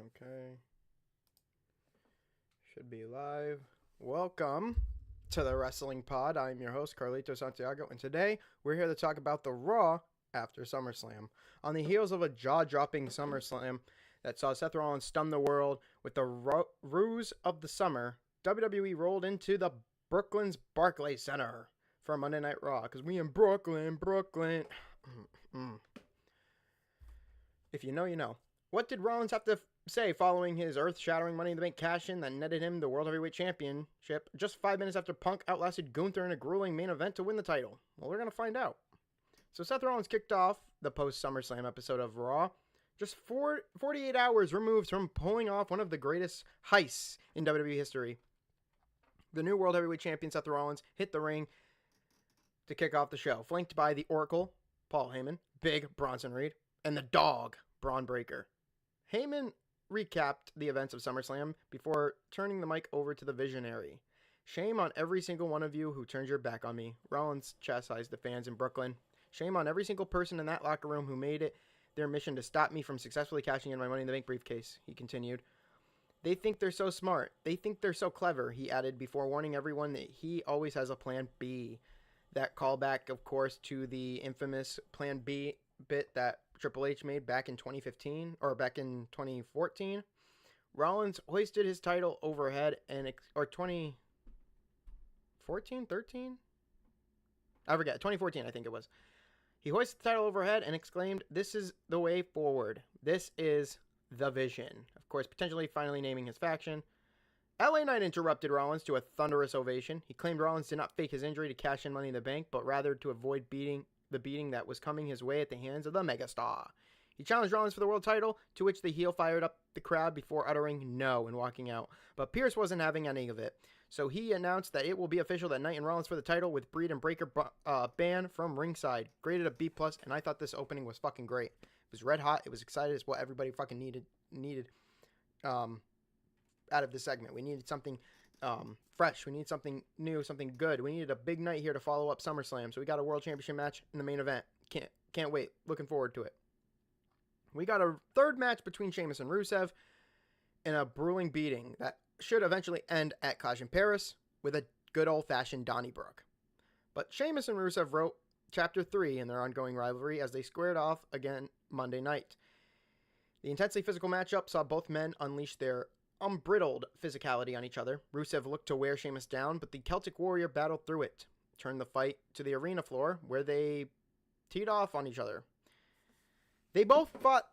Okay. Should be live. Welcome to the Wrestling Pod. I'm your host, Carlito Santiago, and today we're here to talk about the Raw after SummerSlam. On the heels of a jaw-dropping SummerSlam that saw Seth Rollins stun the world with the ruse of the summer, WWE rolled into the Brooklyn's Barclays Center for Monday Night Raw, because we in Brooklyn. If you know, you know. What did Rollins have to say following his earth-shattering Money in the Bank cash-in that netted him the World Heavyweight Championship just 5 minutes after Punk outlasted Gunther in a grueling main event to win the title? Well, we're going to find out. So Seth Rollins kicked off the post-SummerSlam episode of Raw just 48 hours removed from pulling off one of the greatest heists in WWE history. The new World Heavyweight Champion Seth Rollins hit the ring to kick off the show, flanked by the Oracle, Paul Heyman, Big Bronson Reed, and the Dog, Braun Breaker. Heyman recapped the events of SummerSlam before turning the mic over to the Visionary. Shame on every single one of you who turned your back on me. Rollins chastised the fans in Brooklyn. Shame on every single person in that locker room who made it their mission to stop me from successfully cashing in my Money in the Bank briefcase, he continued. They think they're so smart. They think they're so clever, he added before warning everyone that he always has a plan B. That callback, of course, to the infamous Plan B bit that Triple H made back in 2015 or back in 2014. Rollins hoisted his title overhead or 2014, 13? I forget, 2014 I think it was. He hoisted the title overhead and exclaimed, "This is the way forward. This is the vision." Of course, potentially finally naming his faction. LA Knight interrupted Rollins to a thunderous ovation. He claimed Rollins did not fake his injury to cash in Money in the Bank, but rather to avoid the beating that was coming his way at the hands of the megastar. He challenged Rollins for the world title, to which the heel fired up the crowd before uttering no and walking out. But Pierce wasn't having any of it, so he announced that it will be official that Knight and Rollins for the title with Breed and Breaker banned from ringside. Graded a B+, and I thought this opening was fucking great. It was red hot. It was excited. It's what everybody fucking needed out of this segment. We needed something fresh. We needed something new, something good. We needed a big night here to follow up SummerSlam. So we got a World Championship match in the main event. Can't wait. Looking forward to it. We got a third match between Sheamus and Rusev in a grueling beating that should eventually end at Clash in Paris with a good old-fashioned Donnybrook. But Sheamus and Rusev wrote Chapter 3 in their ongoing rivalry as they squared off again Monday night. The intensely physical matchup saw both men unleash their unbridled physicality on each other. Rusev looked to wear Sheamus down, but the Celtic Warrior battled through it, turned the fight to the arena floor, where they teed off on each other. They both fought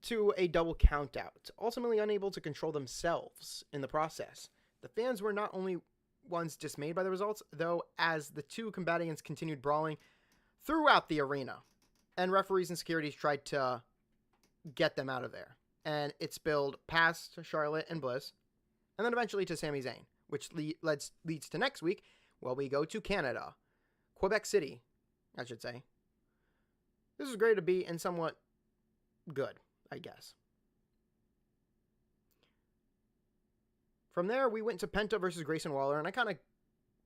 to a double countout, ultimately unable to control themselves in the process. The fans were not only ones dismayed by the results, though, as the two combatants continued brawling throughout the arena, and referees and securities tried to get them out of there. And it spilled past Charlotte and Bliss, and then eventually to Sami Zayn, which leads to next week, where we go to Canada. Quebec City, I should say. This is great to be and somewhat good, I guess. From there, we went to Penta versus Grayson Waller, and I kind of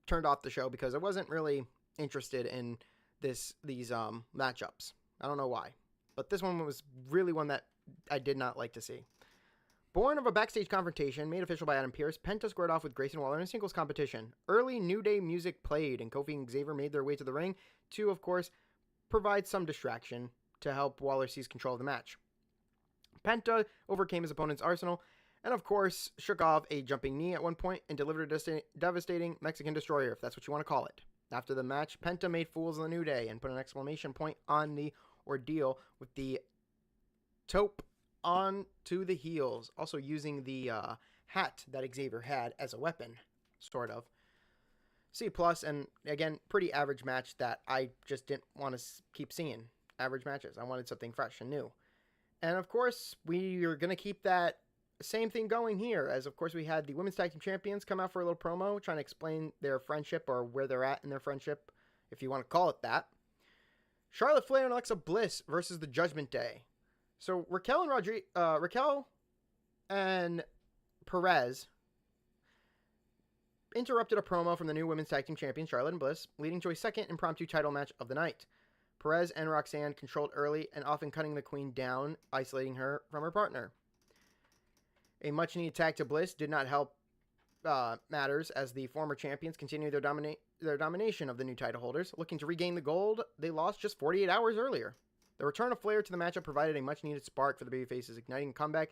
turned off the show because I wasn't really interested in these matchups. I don't know why, but this one was really one that I did not like to see. Born of a backstage confrontation made official by Adam Pearce, Penta squared off with Grayson Waller in a singles competition. Early New Day music played, and Kofi and Xavier made their way to the ring to, of course, provide some distraction to help Waller seize control of the match. Penta overcame his opponent's arsenal, and of course, shook off a jumping knee at one point and delivered a devastating Mexican destroyer, if that's what you want to call it. After the match, Penta made fools of the New Day and put an exclamation point on the ordeal with the tope onto the heels, also using the hat that Xavier had as a weapon, sort of. C+, and again, pretty average match that I just didn't want to keep seeing. Average matches. I wanted something fresh and new. And of course, we are going to keep that same thing going here, as of course we had the Women's Tag Team Champions come out for a little promo, trying to explain their friendship, or where they're at in their friendship, if you want to call it that. Charlotte Flair and Alexa Bliss versus the Judgment Day. So Raquel and Perez interrupted a promo from the new Women's Tag Team Champions, Charlotte and Bliss, leading to a second impromptu title match of the night. Perez and Roxanne controlled early and often cutting the Queen down, isolating her from her partner. A much-needed tag to Bliss did not help matters as the former champions continue their domination of the new title holders. Looking to regain the gold they lost just 48 hours earlier. The return of Flair to the matchup provided a much-needed spark for the babyfaces, igniting a comeback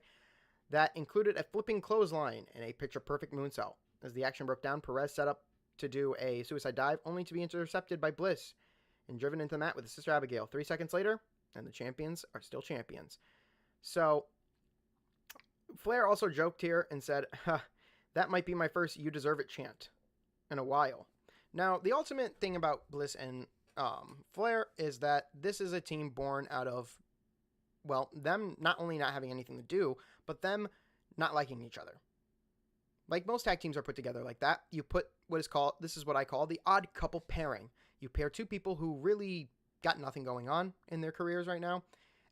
that included a flipping clothesline and a picture-perfect moonsault. As the action broke down, Perez set up to do a suicide dive, only to be intercepted by Bliss and driven into the mat with his sister Abigail. 3 seconds later, and the champions are still champions. So, Flair also joked here and said, that might be my first "you deserve it" chant in a while. Now, the ultimate thing about Bliss and Flair is that this is a team born out of, well, them not only not having anything to do, but them not liking each other. Like most tag teams are put together like that. You put this is what I call the odd couple pairing. You pair two people who really got nothing going on in their careers right now,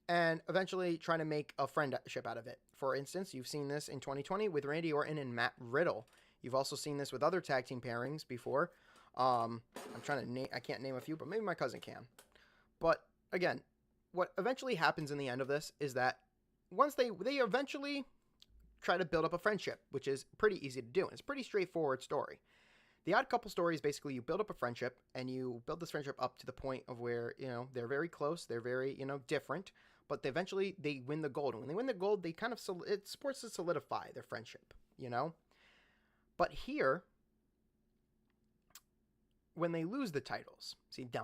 and eventually trying to make a friendship out of it. For instance, you've seen this in 2020 with Randy Orton and Matt Riddle. You've also seen this with other tag team pairings before. I'm trying to name, I can't name a few, but maybe my cousin can. But again, what eventually happens in the end of this is that once they eventually try to build up a friendship, which is pretty easy to do. It's a pretty straightforward story. The Odd Couple story is basically you build up a friendship, and you build this friendship up to the point of where, they're very close, they're very, different, but eventually they win the gold. And when they win the gold, they kind of, it supports to solidify their friendship, But here, when they lose the titles,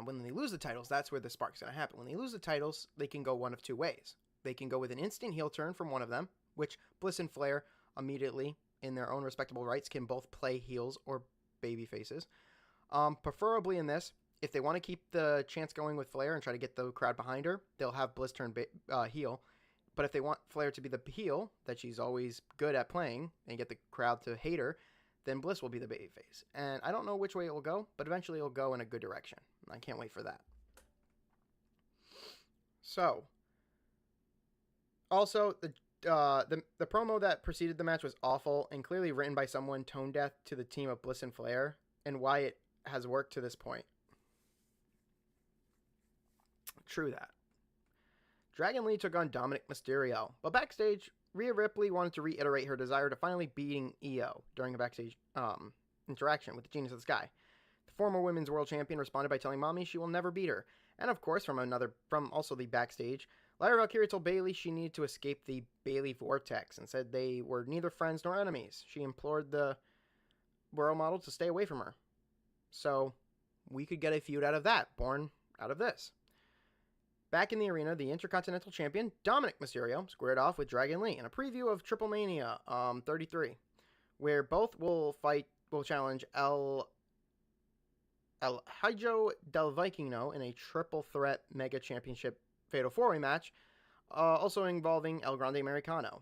when they lose the titles, that's where the spark's going to happen. When they lose the titles, they can go one of two ways. They can go with an instant heel turn from one of them, which Bliss and Flair immediately, in their own respectable rights, can both play heels or baby faces. Preferably in this, if they want to keep the chance going with Flair and try to get the crowd behind her, they'll have Bliss turn heel. But if they want Flair to be the heel that she's always good at playing and get the crowd to hate her, then Bliss will be the baby face. And I don't know which way it will go, but eventually it'll go in a good direction. I can't wait for that. So, also, the promo that preceded the match was awful and clearly written by someone tone deaf to the team of Bliss and Flair and why it has worked to this point. True that. Dragon Lee took on Dominic Mysterio, but backstage, Rhea Ripley wanted to reiterate her desire to finally beating Io during a backstage interaction with the Genius of the Sky. The former women's world champion responded by telling Mommy she will never beat her. And of course, from also the backstage, Lyra Valkyria told Bayley she needed to escape the Bayley Vortex and said they were neither friends nor enemies. She implored the world model to stay away from her. So, we could get a feud out of that, born out of this. Back in the arena, the Intercontinental Champion, Dominic Mysterio, squared off with Dragon Lee in a preview of Triple Mania 33, where both will challenge El Hijo del Vikingo in a triple threat mega championship fatal 4-way match, also involving El Grande Americano.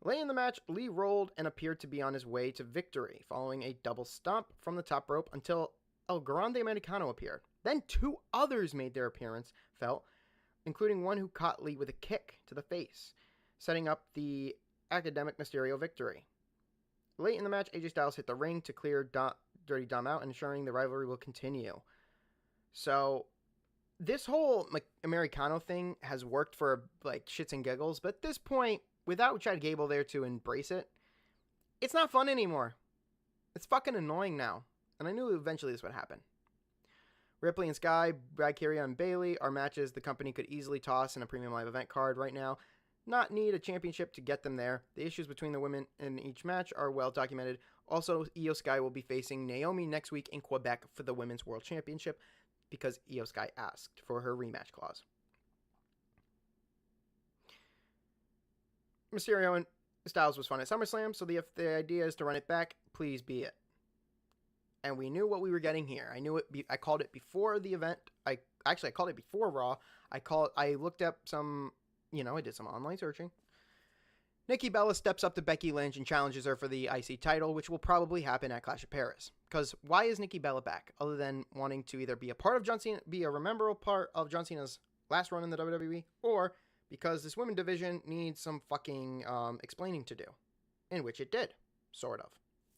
Late in the match, Lee rolled and appeared to be on his way to victory, following a double stomp from the top rope until El Grande Americano appeared. Then 2 others made their appearance, including one who caught Lee with a kick to the face, setting up the Academic Mysterio victory. Late in the match, AJ Styles hit the ring to clear Dirty Dom out, ensuring the rivalry will continue. So, this whole Americano thing has worked for shits and giggles, but at this point, without Chad Gable there to embrace it, it's not fun anymore. It's fucking annoying now, and I knew eventually this would happen. Ripley and Sky, Valkyria and Bayley are matches the company could easily toss in a premium live event card right now. Not need a championship to get them there. The issues between the women in each match are well documented. Also, Io Sky will be facing Naomi next week in Quebec for the Women's World Championship because Io Sky asked for her rematch clause. Mysterio and Styles was fun at SummerSlam, so if the idea is to run it back, please be it. And we knew what we were getting here. I knew it. I called it before the event. I called it before Raw. I looked up some, I did some online searching. Nikki Bella steps up to Becky Lynch and challenges her for the IC title, which will probably happen at Clash of Paris. Because why is Nikki Bella back? Other than wanting to either be a part of John Cena, be a memorable part of John Cena's last run in the WWE, or because this women's division needs some fucking explaining to do. In which it did. Sort of.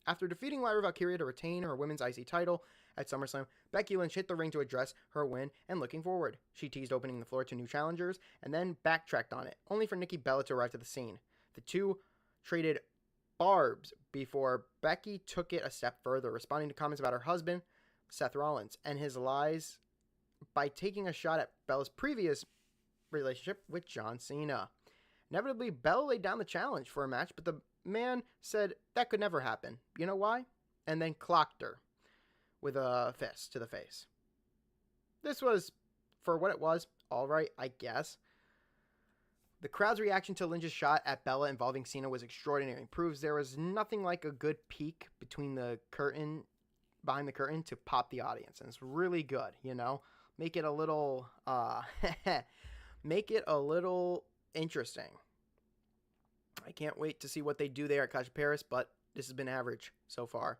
After defeating Lyra Valkyria to retain her women's IC title at SummerSlam, Becky Lynch hit the ring to address her win and looking forward. She teased opening the floor to new challengers and then backtracked on it, only for Nikki Bella to arrive to the scene. The two traded barbs before Becky took it a step further, responding to comments about her husband, Seth Rollins, and his lies by taking a shot at Bella's previous relationship with John Cena. Inevitably, Bella laid down the challenge for a match, but the man said that could never happen. You know why? And then clocked her with a fist to the face. This was, for what it was, alright, I guess. The crowd's reaction to Lynch's shot at Bella involving Cena was extraordinary. It proves there was nothing like a good peek behind the curtain to pop the audience. And it's really good, you know? Make it a little, make it a little interesting. I can't wait to see what they do there at Clash of Paris, but this has been average so far.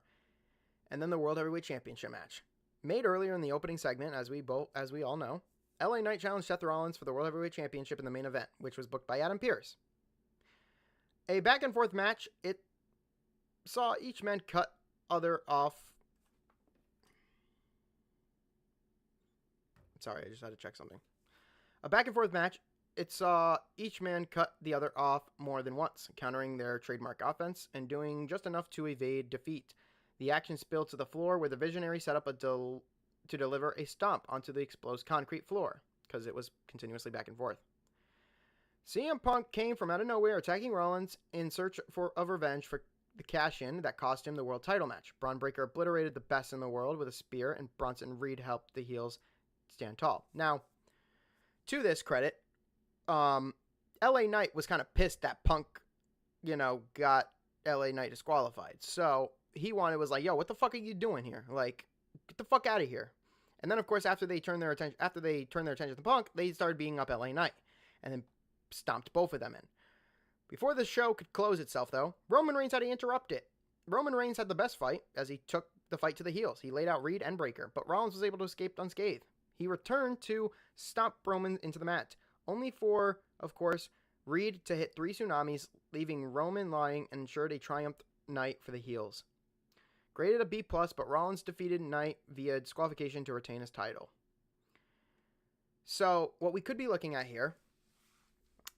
And then the World Heavyweight Championship match. Made earlier in the opening segment, as we all know, LA Knight challenged Seth Rollins for the World Heavyweight Championship in the main event, which was booked by Adam Pearce. A back-and-forth match, it saw each man cut other off. Sorry, I just had to check something. A back-and-forth match, it saw each man cut the other off more than once, countering their trademark offense and doing just enough to evade defeat. The action spilled to the floor where the Visionary set up to deliver a stomp onto the exposed concrete floor, because it was continuously back and forth. CM Punk came from out of nowhere, attacking Rollins in search of revenge for the cash-in that cost him the world title match. Braun Breaker obliterated the best in the world with a spear, and Bronson Reed helped the heels stand tall. Now, to this credit, LA Knight was kind of pissed that Punk, got LA Knight disqualified. So he was like, yo, what the fuck are you doing here? Like, get the fuck out of here. And then, of course, after they turned their attention to Punk, they started beating up LA Knight and then stomped both of them in. Before the show could close itself, though, Roman Reigns had to interrupt it. Roman Reigns had the best fight as he took the fight to the heels. He laid out Reed and Breaker, but Rollins was able to escape unscathed. He returned to stomp Roman into the mat, only for, of course, Reed to hit 3 tsunamis, leaving Roman lying and ensured a triumph night for the heels. Graded a B+, but Rollins defeated Knight via disqualification to retain his title. So, what we could be looking at here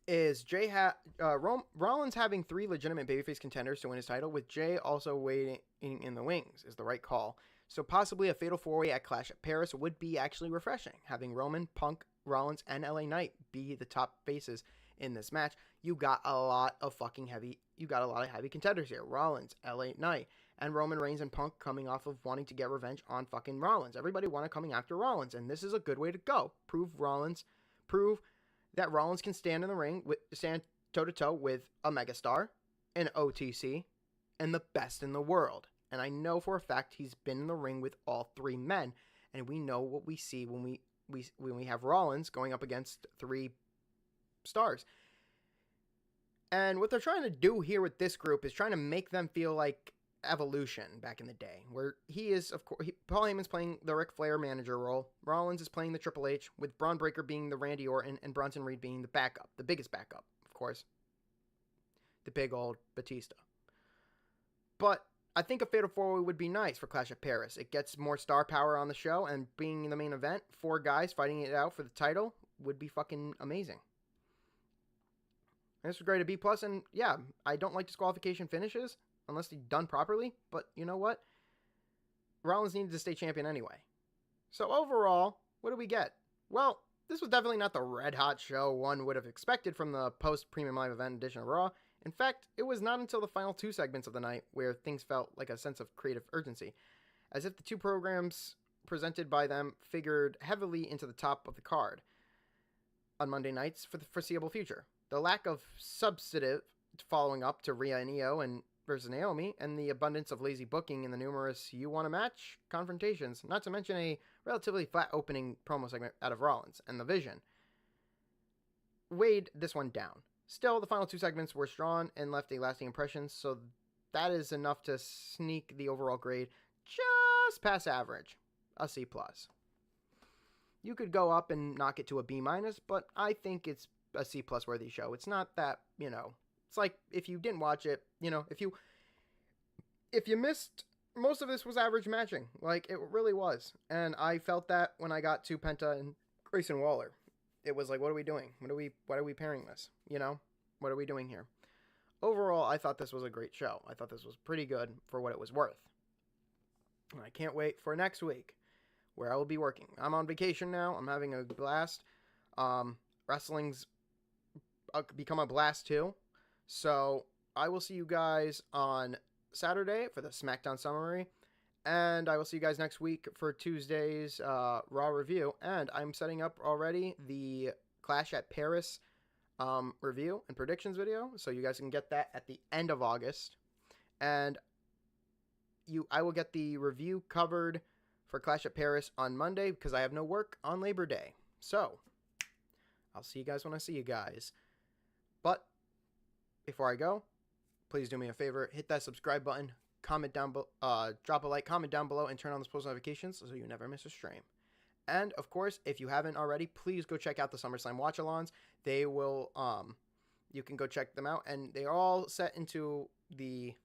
is Rollins having 3 legitimate babyface contenders to win his title, with Jay also waiting in the wings is the right call. So possibly a fatal 4-way at Clash at Paris would be actually refreshing. Having Roman, Punk, Rollins, and LA Knight be the top faces in this match, you got a lot of heavy contenders here. Rollins, LA Knight, and Roman Reigns and Punk coming off of wanting to get revenge on fucking Rollins. Everybody wanted coming after Rollins, and this is a good way to go. Prove that Rollins can stand in the ring, stand toe-to-toe with a megastar, an OTC, and the best in the world. And I know for a fact he's been in the ring with all 3 men, and we know what we see when we have Rollins going up against 3 stars. And what they're trying to do here with this group is trying to make them feel like Evolution back in the day, where he is, of course, Paul Heyman's playing the Ric Flair manager role. Rollins is playing the Triple H, with Braun Breaker being the Randy Orton and Bronson Reed being the backup, the biggest backup, of course, the big old Batista. But I think a Fatal 4-Way would be nice for Clash of Paris. It gets more star power on the show, and being in the main event, 4 guys fighting it out for the title would be fucking amazing. This was great at B+, and yeah, I don't like disqualification finishes, unless they're done properly, but you know what? Rollins needed to stay champion anyway. So overall, what do we get? Well, this was definitely not the red-hot show one would have expected from the post-Premium Live Event edition of Raw. In fact, it was not until the final 2 segments of the night where things felt like a sense of creative urgency, as if the 2 programs presented by them figured heavily into the top of the card on Monday nights for the foreseeable future. The lack of substantive following up to Rhea and Io and versus Naomi, and the abundance of lazy booking in the numerous "you want a match" confrontations, not to mention a relatively flat opening promo segment out of Rollins and the Vision, weighed this one down. Still, the final 2 segments were strong and left a lasting impression, so that is enough to sneak the overall grade just past average, a C+. You could go up and knock it to a B-, but I think it's a C+ worthy show. It's not that, it's like if you didn't watch it, if you missed, most of this was average matching. Like, it really was. And I felt that when I got to Penta and Grayson Waller. It was like, what are we doing? Why are we pairing this? What are we doing here? overall, I thought this was a great show. I thought this was pretty good for what it was worth. And I can't wait for next week, where I will be working. I'm on vacation now. I'm having a blast. Wrestling's become a blast too. So I will see you guys on Saturday for the SmackDown summary. And I will see you guys next week for Tuesday's Raw review. And I'm setting up already the Clash at Paris review and predictions video. So you guys can get that at the end of August. And I will get the review covered for Clash at Paris on Monday because I have no work on Labor Day. So I'll see you guys when I see you guys. But before I go, please do me a favor. Hit that subscribe button. Comment down below, drop a like, comment down below, and turn on those post notifications so you never miss a stream. And of course, if you haven't already, please go check out the SummerSlam watch-alongs. They will, you can go check them out, and they are all set into the,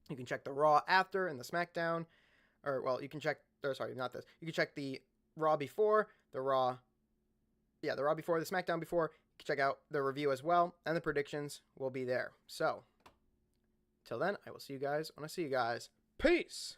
you can check the Raw after and the SmackDown, or well, you can check, or sorry, not this. You can check the Raw before, the Raw before, the SmackDown before. You can check out the review as well, and the predictions will be there. So, till then, I will see you guys when I see you guys. Peace!